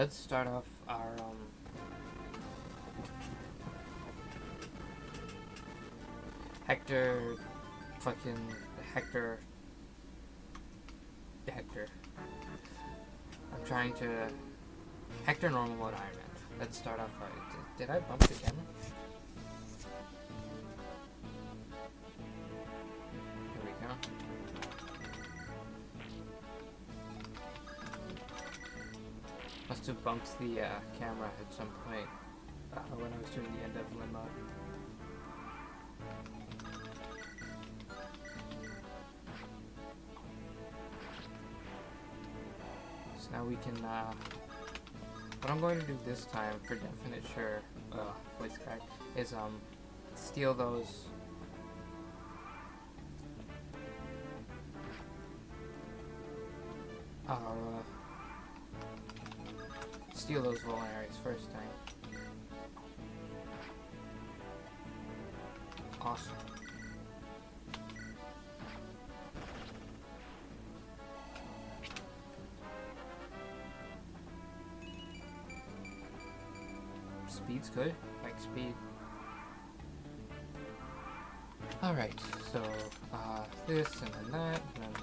let's start off our Hector, fucking Hector. I'm trying to Hector normal mode Iron Man. Let's start off right. Did I bump the camera? Here we go. Must have bumped the camera at some point when I was doing the end of Limbo. So now we can, what I'm going to do this time for definite sure, voice crack, is steal those steal those vulneraries first time. Awesome. Speed's good. Like speed. Alright, so this and then that, and then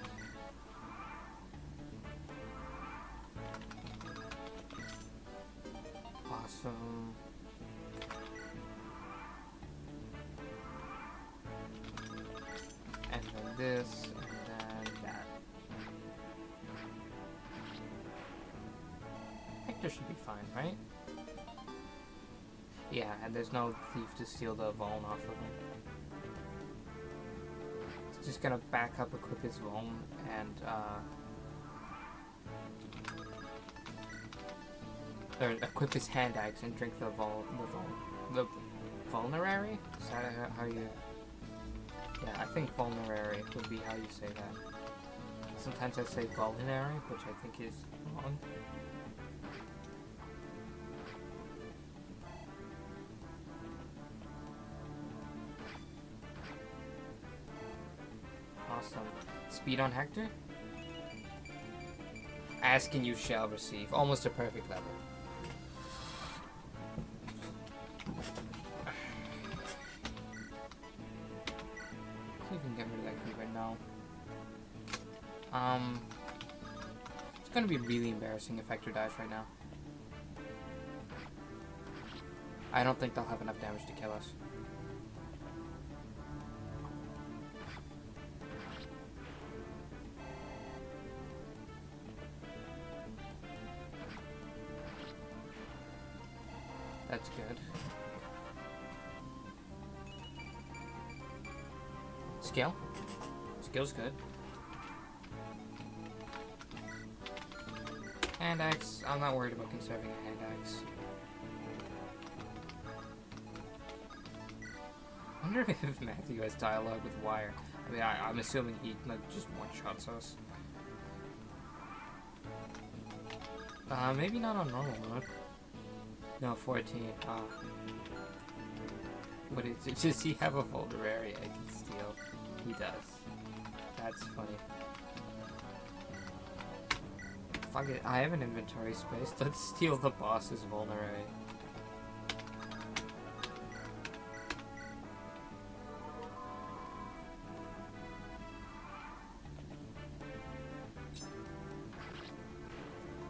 awesome. And then this, and then that. Hector should be fine, right? Yeah, and there's no thief to steal the Vuln off of him. It's just gonna back up, equip his Vuln, and or equip his hand axe and drink the vulnerary? Is that how you? Yeah, I think vulnerary would be how you say that. Sometimes I say vulnerary, which I think is wrong. Awesome. Speed on Hector? Ask and you shall receive. Almost a perfect level. See if we can get rid of that creeper now. It's gonna be really embarrassing if Hector dies right now. I don't think they'll have enough damage to kill us. That's good. Skill? Skill's good. Hand axe. I'm not worried about conserving a hand axe. I wonder if Matthew has dialogue with Wire. I mean, I'm assuming he like just one-shots us. Maybe not on normal mode. No, 14. What is it? Does he have a vulnerary I can steal? He does. That's funny. Fuck it, I have an inventory space. Let's steal the boss's vulnerary.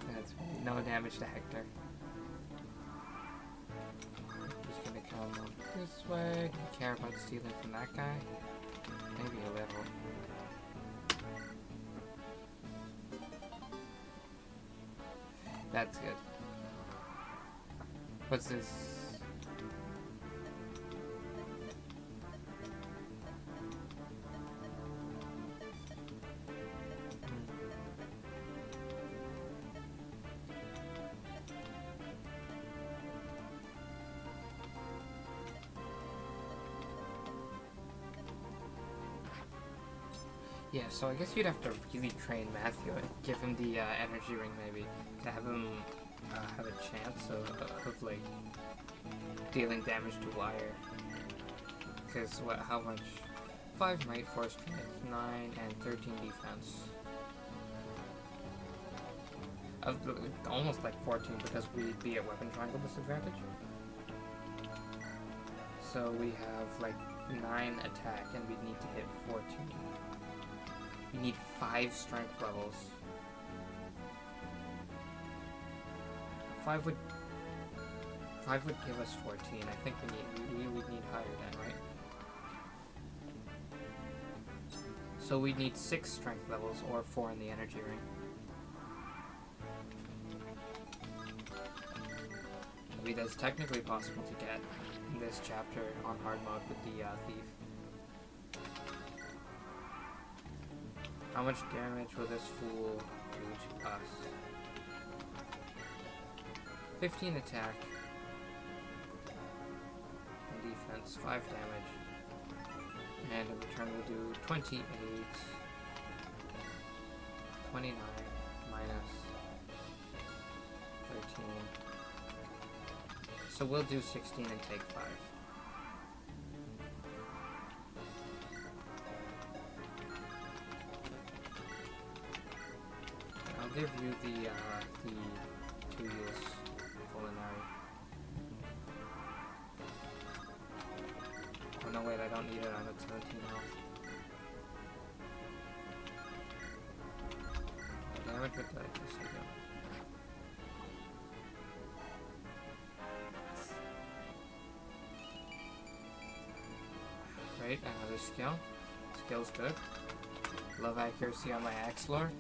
That's funny. No damage to Hector. This way. Don't care about stealing from that guy. Maybe a little. That's good. What's this? Yeah, so I guess you'd have to really train Matthew and give him the energy ring maybe to have him have a chance of like dealing damage to Wire. Because what? How much? 5 might, 4 strength, 9, and 13 defense. Almost like 14 because we'd be at weapon triangle disadvantage. So we have like 9 attack and we'd need to hit 14. We need 5 strength levels. 5 would give us 14. I think we would need higher then, right? So we'd need 6 strength levels or 4 in the energy ring. I mean, that's technically possible to get in this chapter on hard mode with the thief. How much damage will this fool do to us? 15 attack. And defense, 5 damage. And in return we'll do 28, 29, minus 13. So we'll do 16 and take 5. I'll give you the 2 use culinary. Oh no, wait, I don't need it. I'm at 17 health. Damage with that, yes I do. Right, another skill. Skill's good. Love accuracy on my axe lord.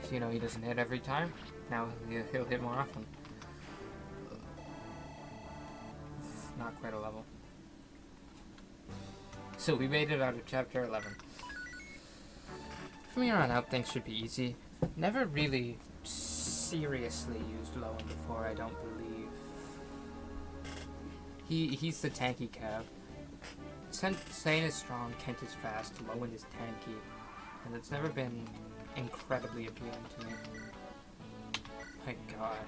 So you know he doesn't hit every time. Now he'll hit more often. It's not quite a level. So we made it out of chapter 11. From here on out, things should be easy. Never really seriously used Lowen before, I don't believe. He's the tanky cav. Sane is strong, Kent is fast, Lowen is tanky, and it's never been incredibly appealing to me. My god.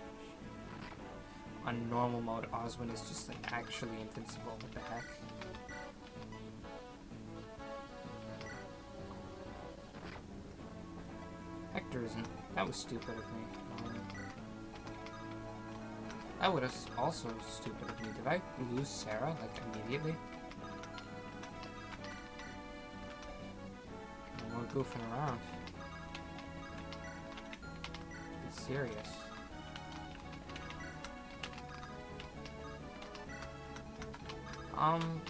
On normal mode, Oswin is just like actually invincible, what the heck? Hector isn't. That was stupid of me. That was also stupid of me. Did I lose Sarah, like, immediately? We're goofing around. Be serious. On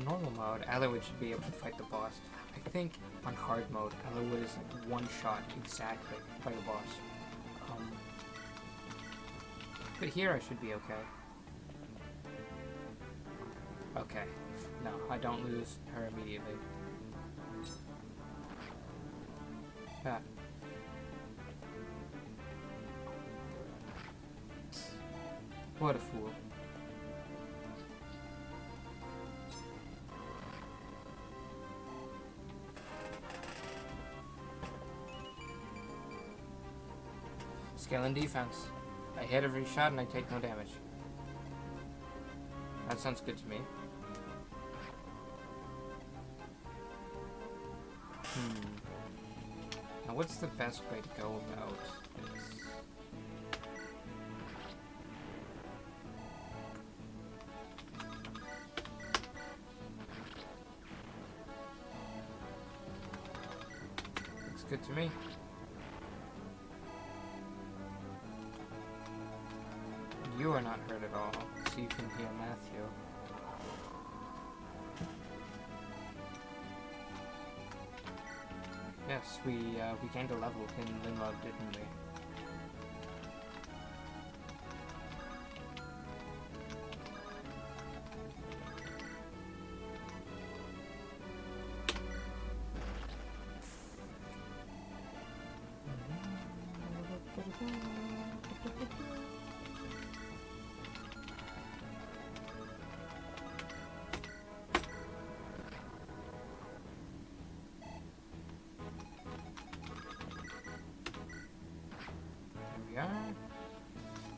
normal mode, Allowood should be able to fight the boss. I think on hard mode, Allowood is like one shot exactly by the boss. But here I should be okay. Okay. No, I don't lose her immediately. Yeah. What a fool. Skill and defense. I hit every shot and I take no damage. That sounds good to me. Now what's the best way to go about this? Looks good to me. You are not hurt at all, so you can heal Matthew. Yes, we gained a level in Linlog, didn't we?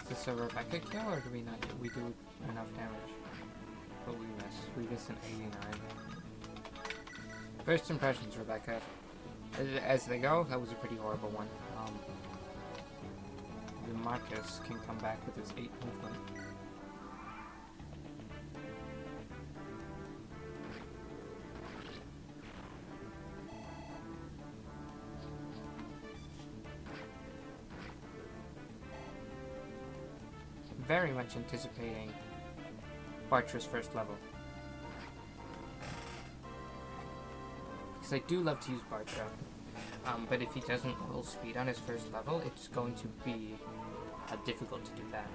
Is this a Rebecca kill, or do we not do enough damage? But we miss. We miss an 89. First impressions, Rebecca. As they go, that was a pretty horrible one. Marcus can come back with his 8 movement. Very much anticipating Bartra's first level. Because I do love to use Bartra. But if he doesn't roll speed on his first level, it's going to be difficult to do that.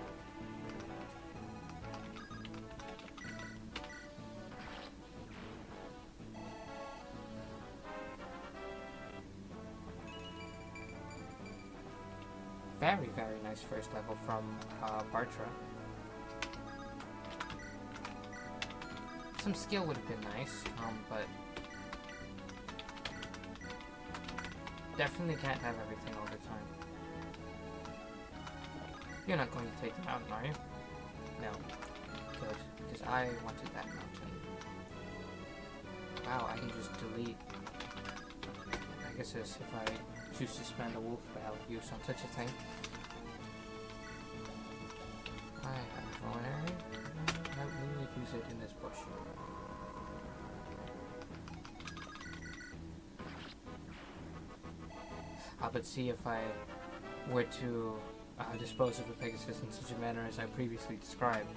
Very, very nice first level from Bartra. Some skill would have been nice, but definitely can't have everything all the time. You're not going to take the mountain, are you? No. Good, because I wanted that mountain. Wow, I can just delete. I guess if I choose to spend a wolf battle use on such a thing. I have a vulnerary. I will use it in this bush. But see, if I were to dispose of the Pegasus in such a manner as I previously described,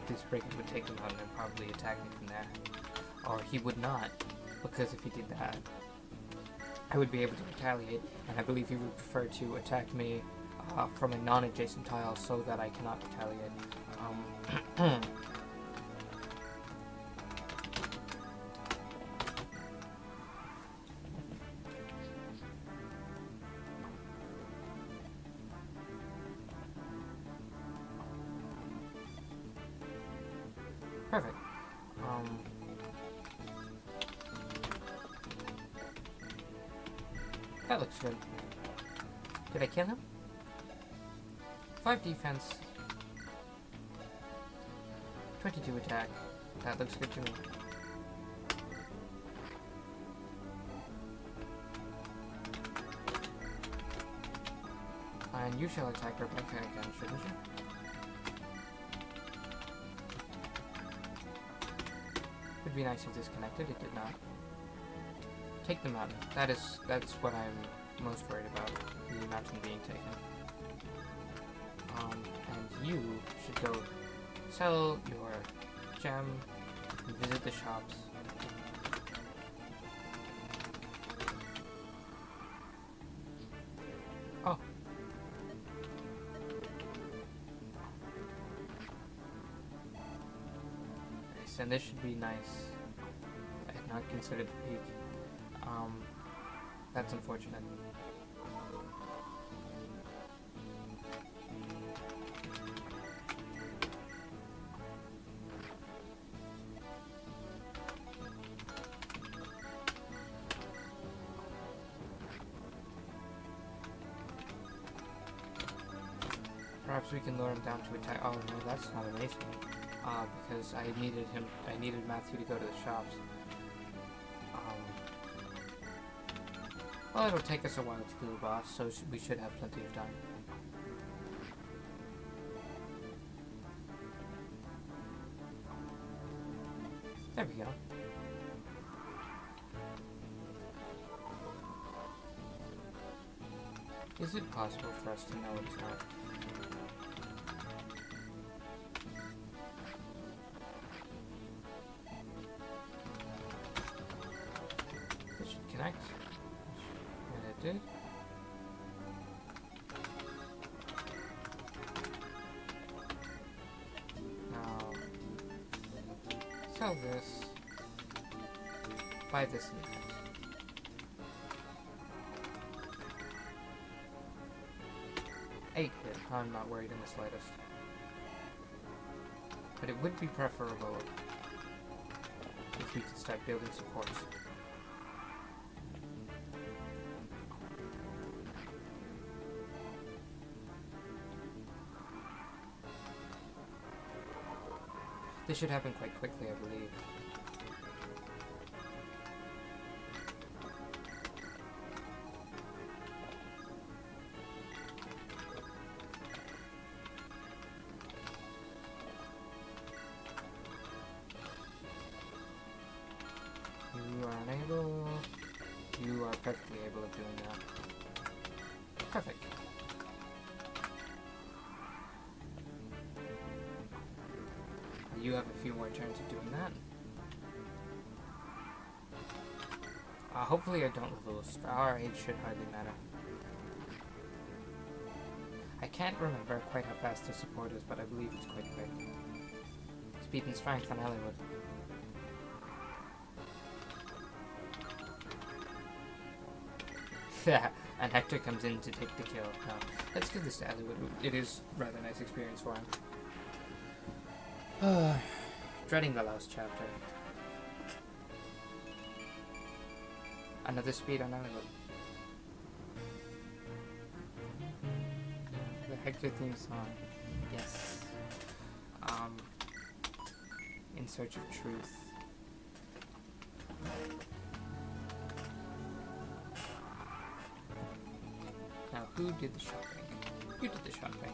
this Brigand would take him out and probably attack me from there. Or he would not, because if he did that, I would be able to retaliate, and I believe he would prefer to attack me from a non-adjacent tile so that I cannot retaliate. Perfect. That looks good. Did I kill him? 5 defense. 22 attack. That looks good to me. And you shall attack her by kinetic damage, shouldn't you? Would be nice if this connected. It did not. Take the mountain. That's what I'm most worried about. The mountain being taken. And you should go sell your gem and visit the shops. Oh. Nice, and this should be nice. I had not considered the peak. That's unfortunate. Perhaps we can lure him down to attack. Oh no, that's not amazing. Because I needed Matthew to go to the shops. Well, it'll take us a while to kill the boss, so we should have plenty of time. There we go. Is it possible for us to know it's not? This should connect. And it did. Now, sell this. Buy this in the 8 hit. I'm not worried in the slightest. But it would be preferable if we could start building supports. This should happen quite quickly, I believe. Perfect. You have a few more turns of doing that. Hopefully I don't level Star Age should hardly matter. I can't remember quite how fast the support is, but I believe it's quite quick. Speed and strength on Hollywood. And Hector comes in to take the kill. No, let's give this to Hollywood. It is a rather nice experience for him. Dreading the Laus chapter. Another speed on Hollywood. The Hector theme song. Yes. In Search of Truth. Now, who did the shopping? You did the shopping.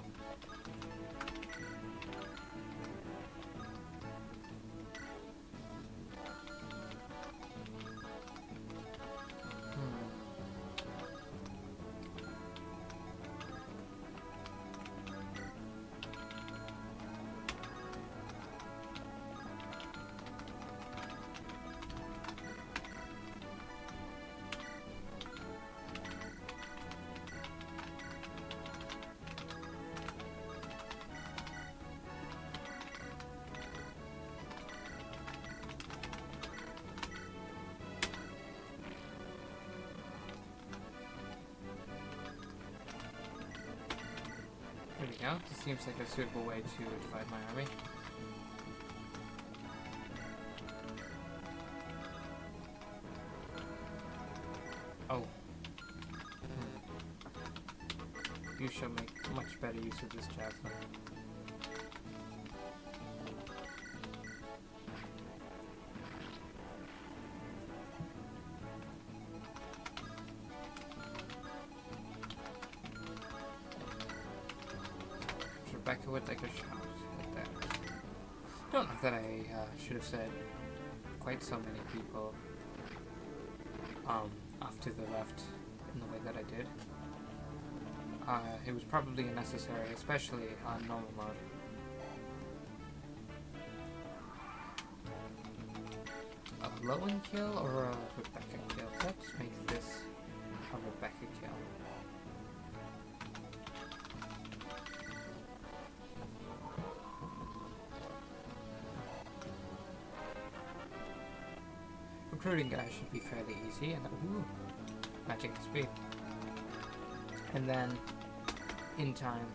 There we go. This seems like a suitable way to divide my army. Oh. You shall make much better use of this javelin. Rebecca would like a shot at that. Don't know that I should have said quite so many people off to the left in the way that I did. It was probably unnecessary, especially on normal mode. A Lowen kill or a Rebecca kill? Let's make this a Rebecca kill. Recruiting guys should be fairly easy, and ooh, magic speed. And then, in time,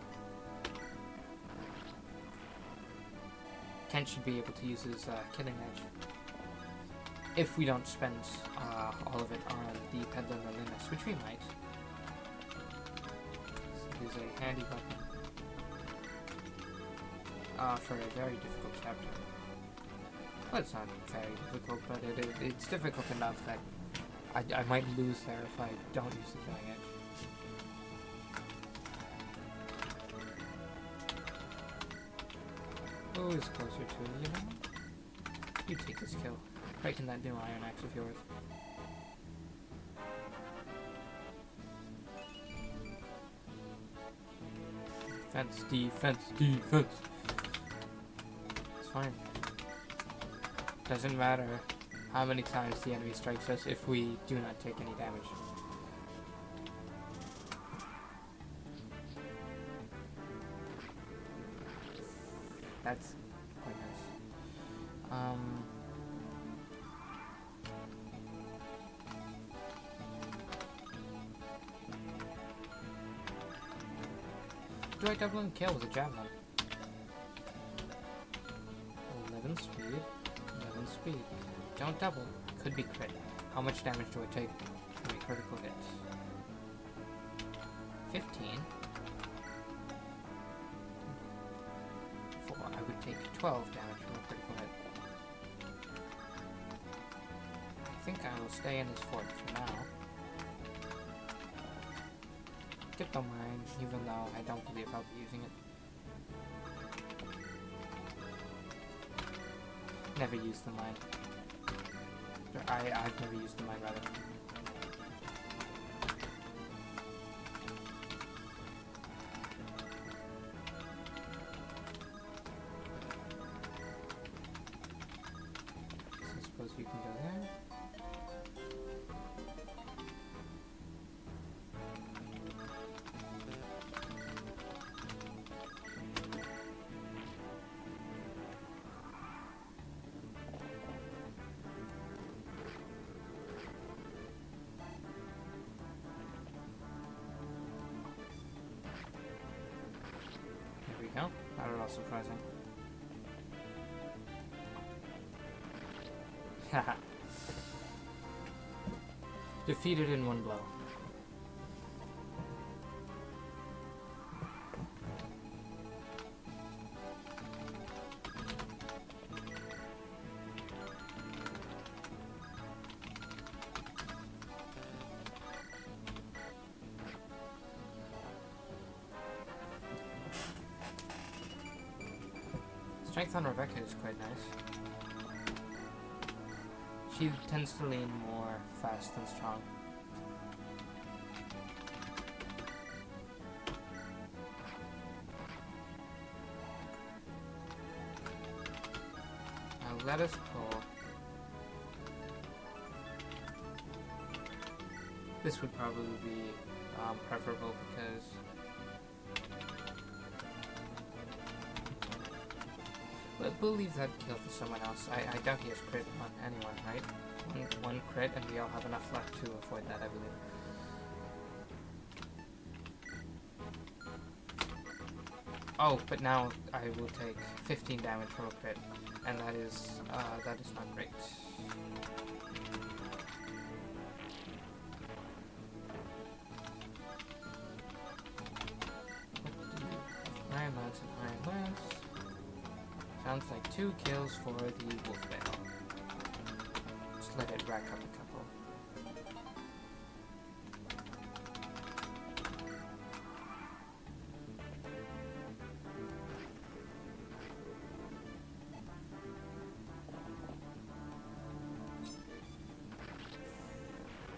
Kent should be able to use his killing edge. If we don't spend all of it on the Peddler Linus, which we might. So it is a handy weapon for a very difficult chapter. Well, it's not very difficult, but it's difficult enough that I might lose there if I don't use the killing edge. Who is closer to it, you know? You take this kill. Right in that new iron axe of yours. Defense, defense, defense. It's fine. Doesn't matter how many times the enemy strikes us if we do not take any damage. That's quite nice. Do I double and kill with a javelin? 11 speed. 11 speed. Don't double. Could be crit. How much damage do I take from a critical hit? 15. 4. I would take 12 damage from a critical hit. I think I will stay in this fort for now. Get the mine, even though I don't believe I'll be using it. Never used the mine. I've never used the mine, rather. go. Not at all surprising. Haha. Defeated in one blow. Strength on Rebecca is quite nice. She tends to lean more fast than strong. Now let us pull. This would probably be preferable because we'll leave that kill for someone else. I doubt he has crit on anyone, right? One crit, and we all have enough luck to avoid that, I believe. Oh, but now I will take 15 damage from a crit, and that is not great. Iron Lance and Iron Lance. Sounds like 2 kills for the Wolf Bale. Just let it rack up a couple.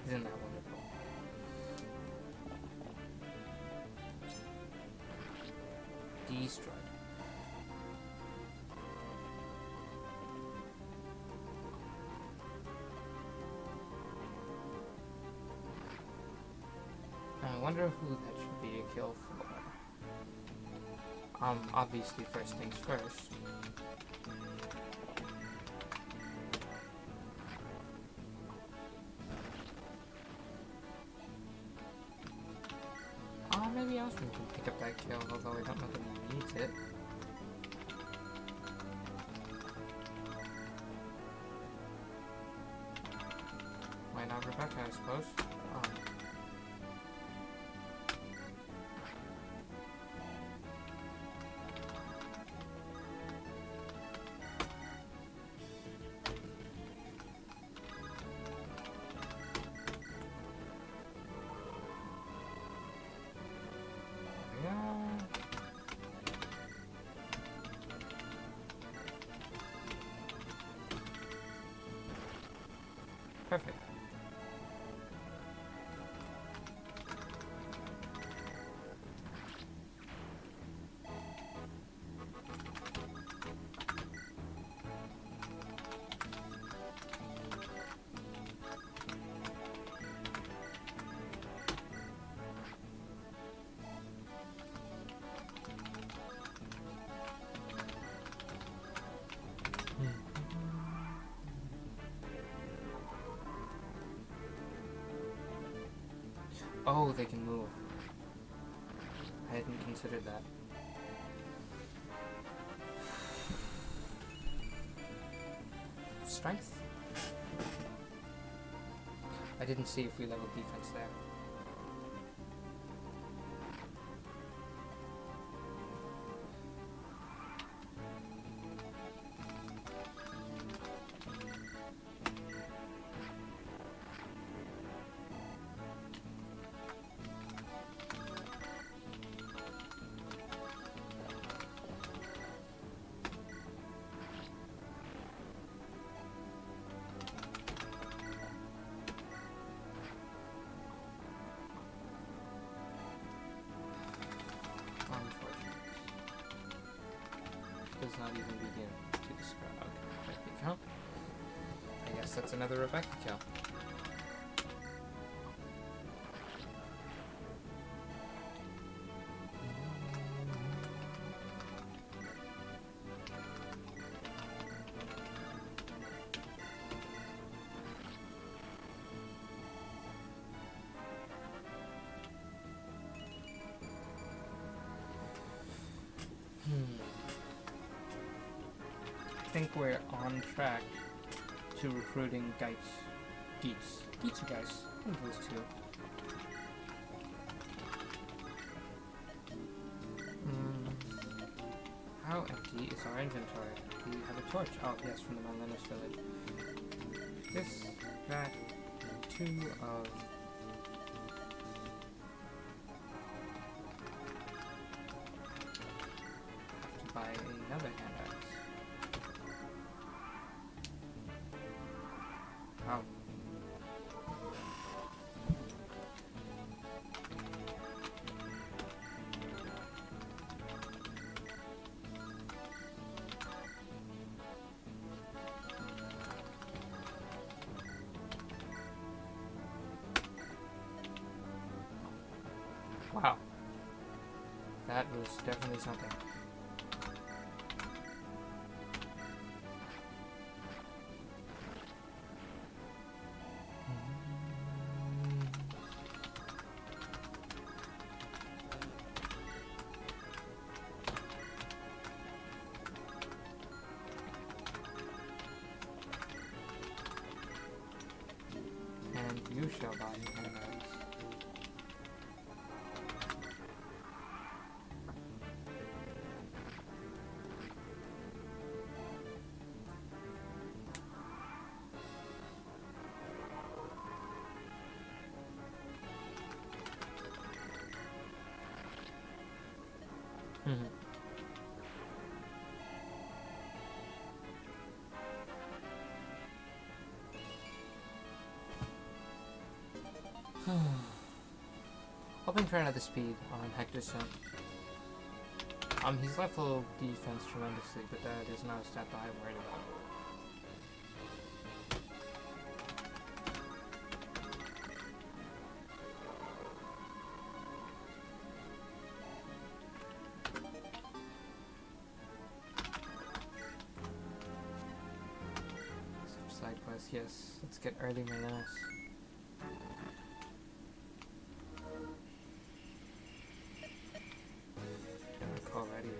Isn't that wonderful? Destroyed. I wonder who that should be a kill for. Obviously first things first. Maybe Austin can pick up that kill, although I don't know that he needs it. Why not Rebecca, I suppose? Perfect. Oh, they can move. I hadn't considered that. Strength? I didn't see if we leveled defense there. Does not even begin to describe. Okay, there we go. I guess that's another Rebecca kill. think we're on track to recruiting Geets, you guys. I think those two. How empty is our inventory? We have a torch. Oh, yes, from the Manlinus village. This, that, 2 of... Have to buy another hand axe. Oh. Wow. That was definitely something. And you shall buy hand axe. Hoping for another speed on Hector soon. He's level defense tremendously, but that is not a stat that I'm worried about. Side quest, yes. Let's get early Manlinus. Already.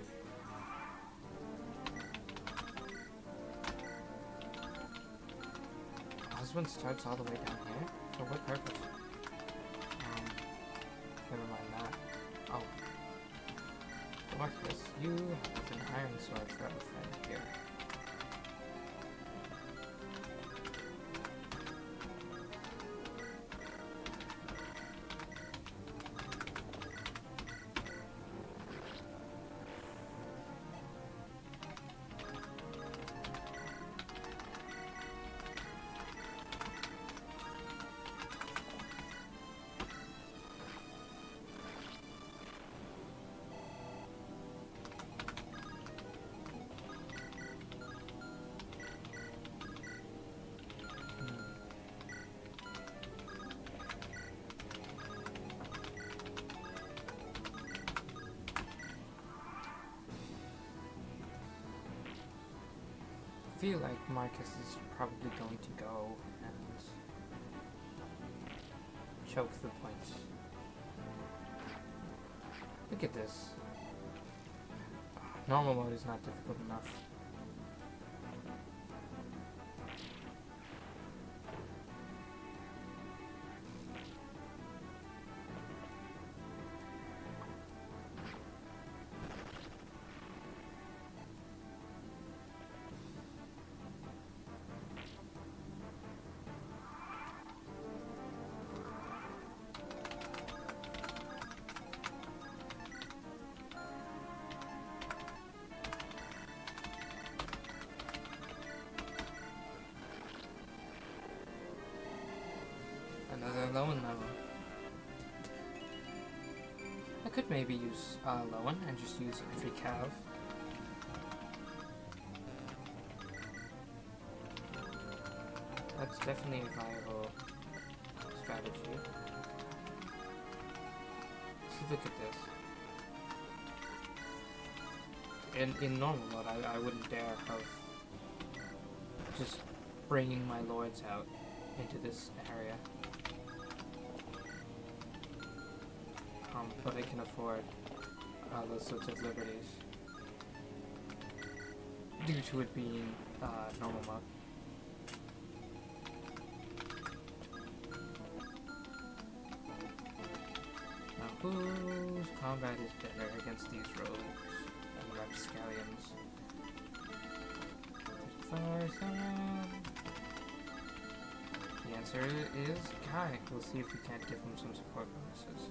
This one starts all the way down here? For what purpose? Never mind that. Oh. Marcus, you have an iron sword for a friend here. I feel like Marcus is probably going to go and choke the points. Look at this. Normal mode is not difficult enough. Another Lowen level. I could maybe use Lowen and just use every cav. That's definitely a viable strategy. So look at this. In normal mode, I wouldn't dare have just bringing my lords out into this area. But I can afford those sorts of liberties. due to it being normal mode. Now, whose combat is better against these rogues and rapscallions? 35. The answer is Kai. We'll see if we can't give him some support bonuses.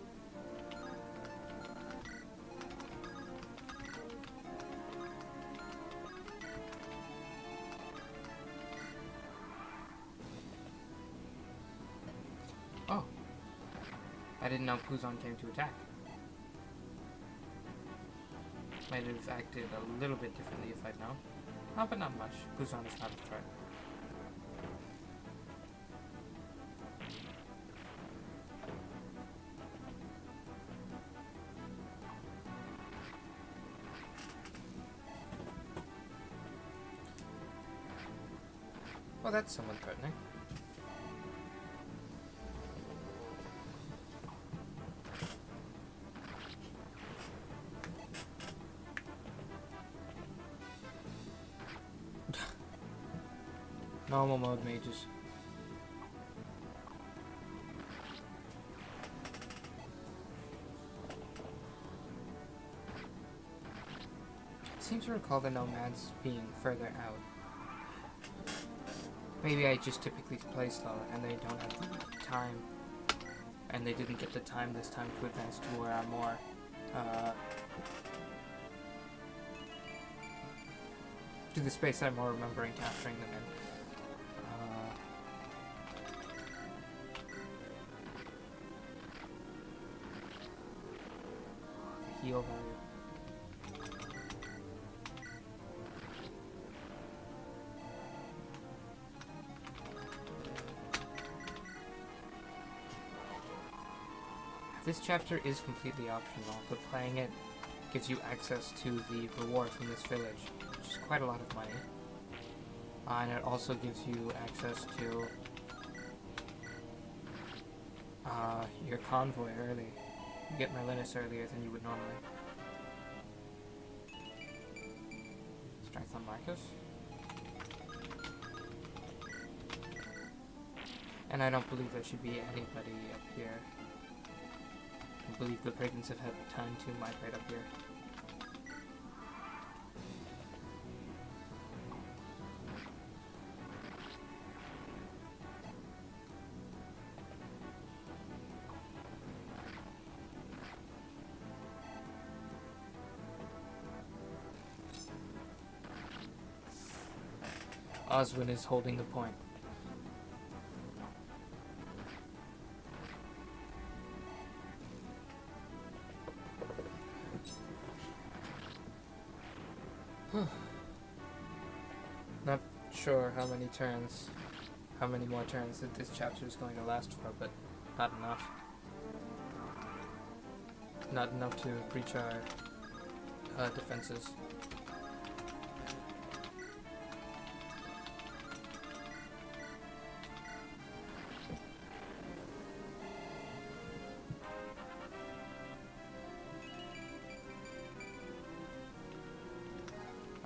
Oh, I didn't know Puzon came to attack. Might have acted a little bit differently if I'd known. Oh, but not much. Puzon is not a threat. Well, that's somewhat threatening. Normal mode mages. Seem to recall the nomads being further out. Maybe I just typically play slower and they don't have the time. And they didn't get the time this time to advance to where I'm more to the space I'm more remembering capturing them in. Heal value. This chapter is completely optional, but playing it gives you access to the reward from this village, which is quite a lot of money. And it also gives you access to your convoy early. You get Merlinus earlier than you would normally. Strength on Marcus. And I don't believe there should be anybody up here. I believe the brigands have had time to migrate up here. Oswin is holding the point. Not sure how many more turns that this chapter is going to last for, but not enough. Not enough to breach our defenses.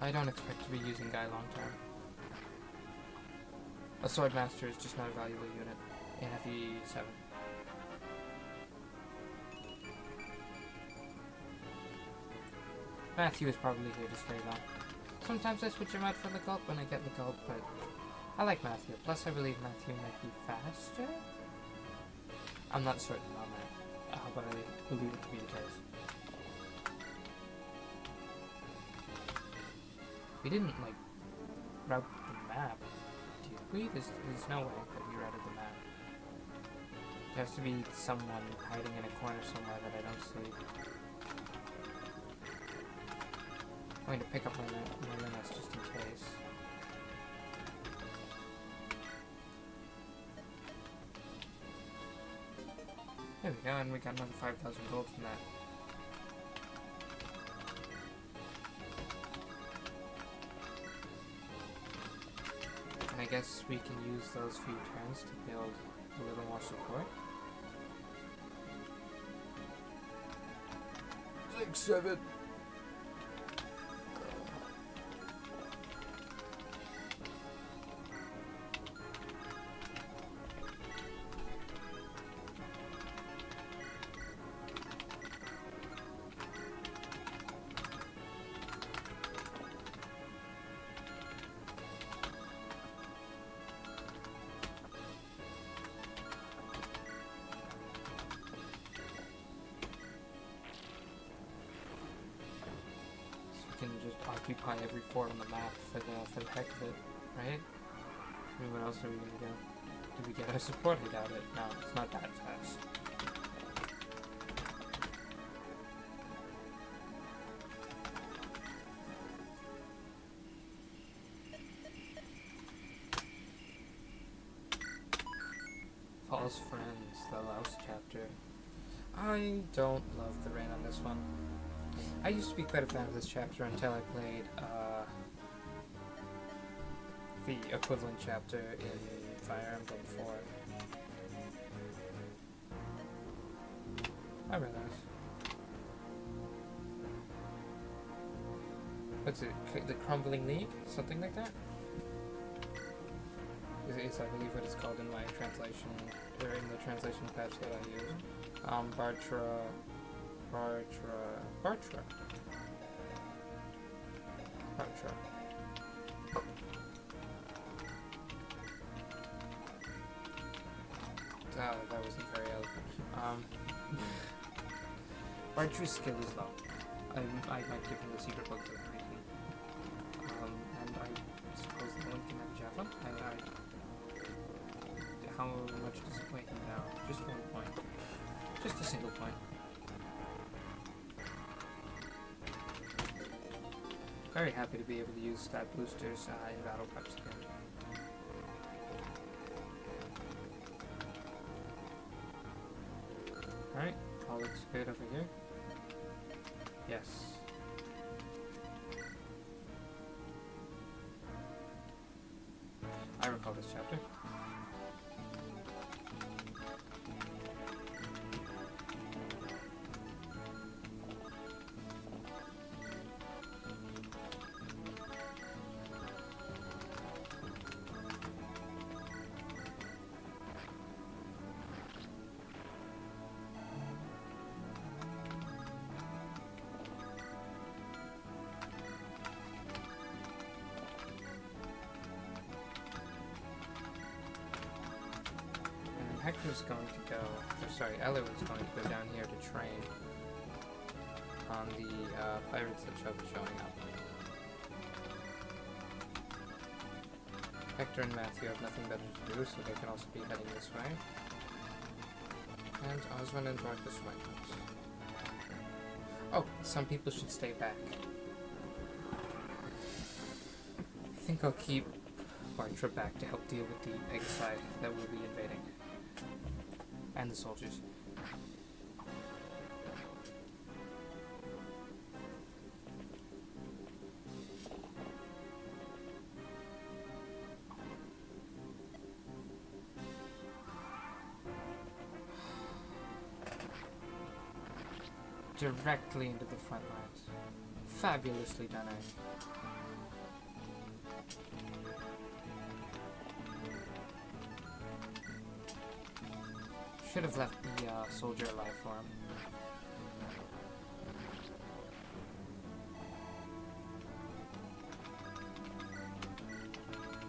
I don't expect to be using Guy long term. A sword master is just not a valuable unit in FE7. Matthew is probably here to stay though. Sometimes I switch him out for the cult when I get the cult, but I like Matthew. Plus I believe Matthew might be faster? I'm not certain on that, but I believe it to be the case. We didn't, like, route the map, did we? There's no way that we routed the map. There has to be someone hiding in a corner somewhere that I don't see. I'm going to pick up my limits just in case. There we go, and we got another 5,000 gold from that. I guess we can use those few turns to build a little more support. 6, 7. can just occupy every fort on the map for the heck of it, right? I mean, what else are we gonna do? Do we get our support? I doubt it. No, it's not that fast. False Friends, the Laus chapter. I don't love the rain on this one. I used to be quite a fan of this chapter until I played the equivalent chapter in Fire Emblem 4. I realize. What's it? The Crumbling League? Something like that? Is I believe what it's called in my translation, or in the translation patch that I use. Bartra. That wasn't very eloquent. Bartra's skill is low. I might give him the secret book for that reason. And I suppose no one can have a javelin. How much does it weigh him now? Just 1 point. Just a single point. Very happy to be able to use stat boosters in battle preps again. Alright, all looks good over here. Yes. I recall this chapter. Hector's going to go, Ella was going to go down here to train on the pirates that showing up. Hector and Matthew have nothing better to do, so they can also be heading this way. And Oswin and Marcus went. Oh, some people should stay back. I think I'll keep Bartra back to help deal with the Pegasi that will be invading. And the soldiers. Directly into the front lines. Fabulously done, eh? Should have left the soldier alive for him.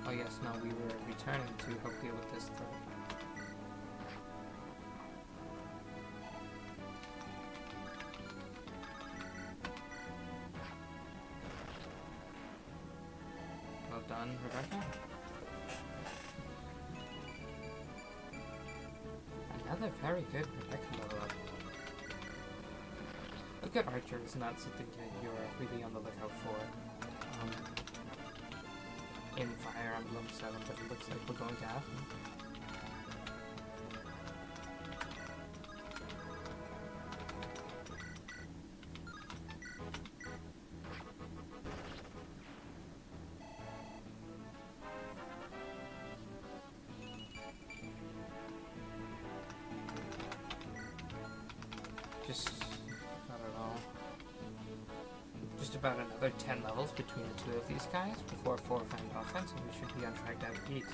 Oh yes, no, we were returning to help deal with this threat. Well done, Rebecca. Another very good Rebecca level up. A good archer is not something that you're really on the lookout for in Fire Emblem 7, but it looks like we're going to have them. Just about another 10 levels between the two of these guys before 4 Fang offense, and we should be on track to have 8.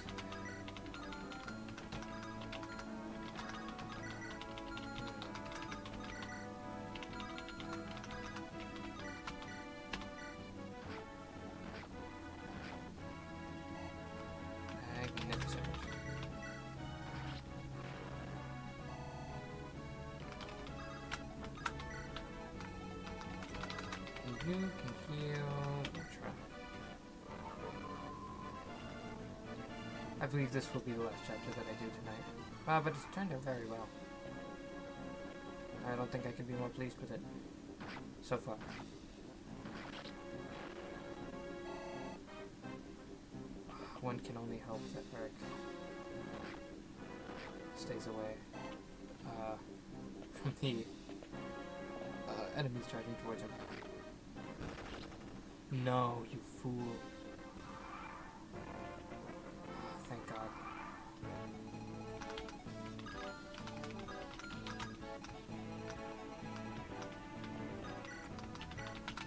Magnificent. You can heal Ultra. I believe this will be the last chapter that I do tonight. But it's turned out very well. I don't think I can be more pleased with it so far. One can only hope that Eric stays away from the enemies charging towards him. No, you fool. Thank God.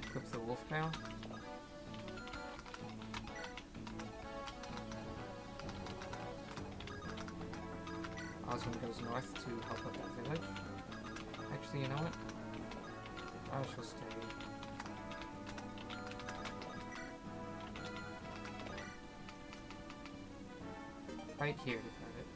Equip the wolf mail. Osmond goes north to help out that village. Actually, you know what? I shall stay. Right here to have it.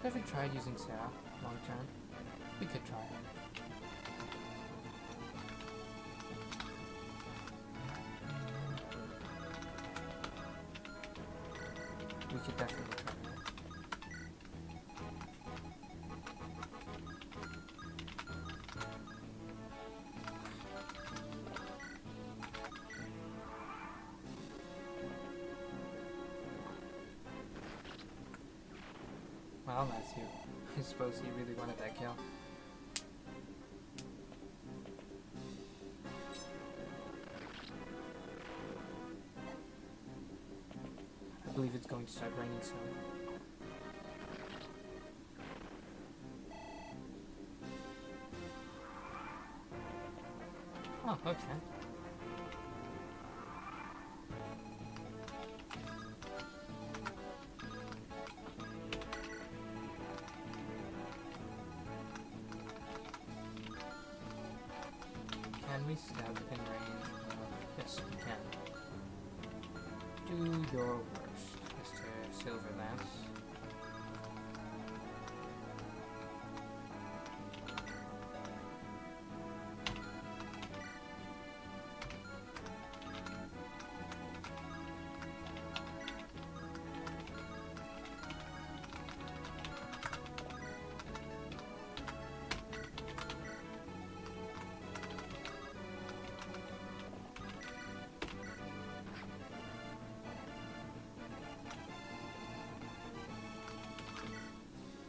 Have you tried using Sarah long term? We could try it. We could definitely try that. Well, Matthew, I suppose he really wanted that kill. I believe it's going to start raining soon. Oh, okay. Can we step in range of... Yes, we can. Do your worst, Mr. Silverlance.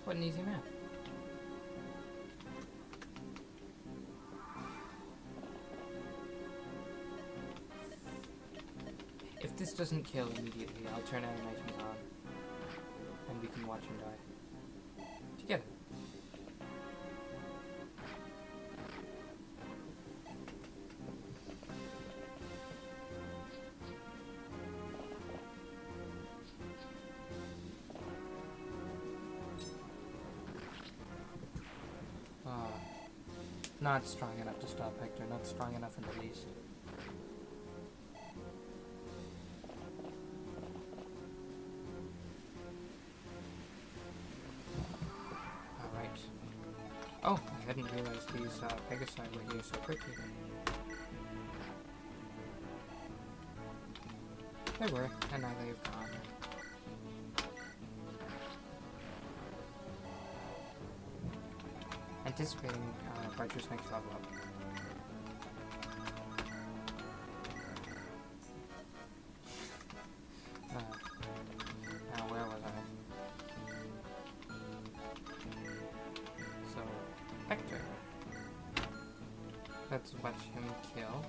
What an easy map. If this doesn't kill immediately, I'll turn animations on. And we can watch him die. Together. Not strong enough to stop Hector, not strong enough in the least. Alright. Oh, I hadn't realized these Pegasi were here so quickly. They were, and now they have gone. Anticipating Archer's next level up. Now where was I? So, Hector. Let's watch him kill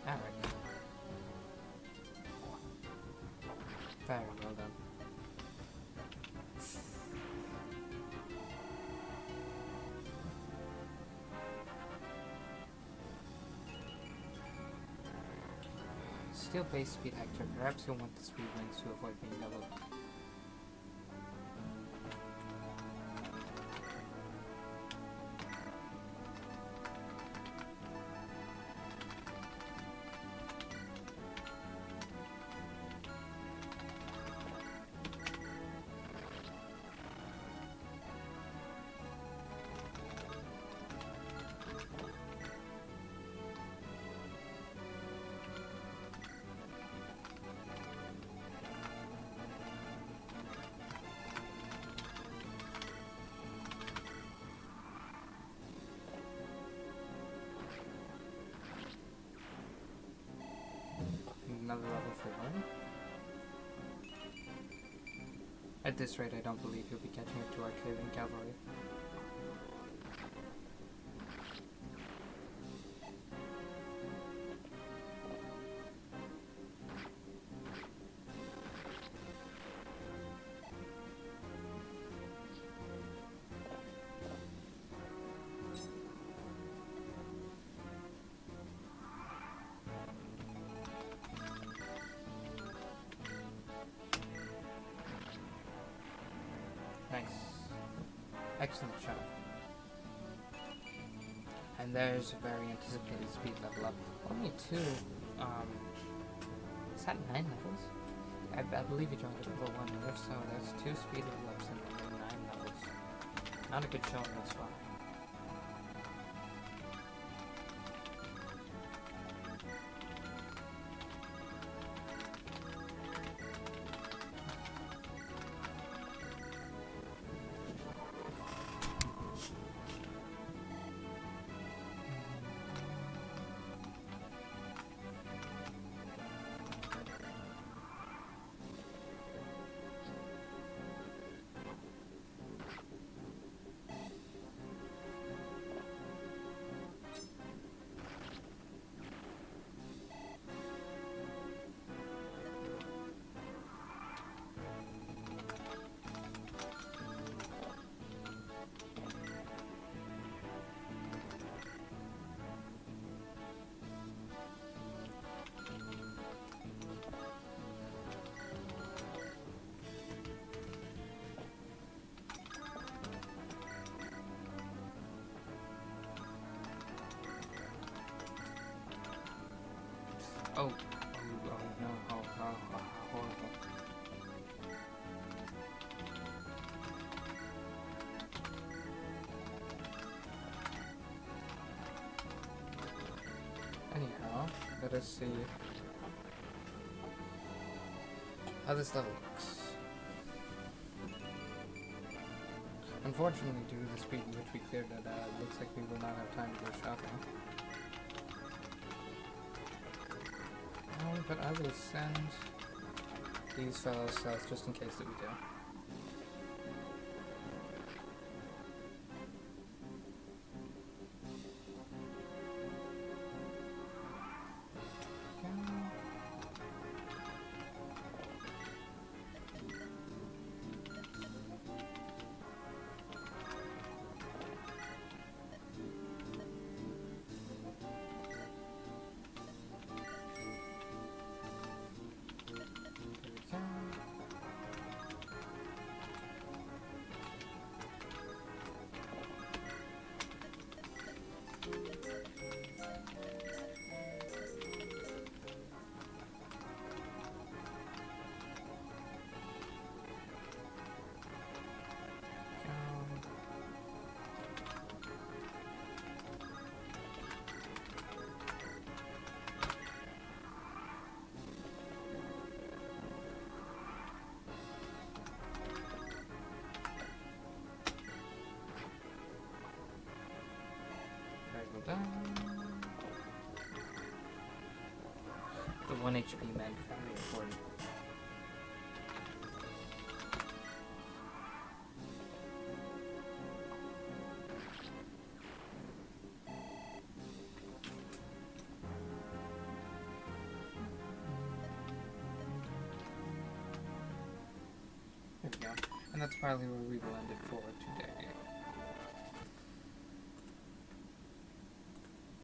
Eric. Very well done. Still base speed Hector, perhaps you'll want the speed wings to avoid being doubled. another level for Pheraen. At this rate, I don't believe he'll be catching up to our Arcadian cavalry. Nice. Excellent shot. And there's a very anticipated speed level up. Only 2, is that 9 levels? I believe he joined at level 1, but if so, that's 2 speed level ups and 9 levels. Not a good showing thus far. Oh no, how horrible. Anyhow, let us see how this level looks. Unfortunately, due to the speed in which we cleared it, it looks like we will not have time to go shopping. But I will send these fellows south just in case that we do. The 1 HP men, very important. There we go. And that's probably where we will end it for today.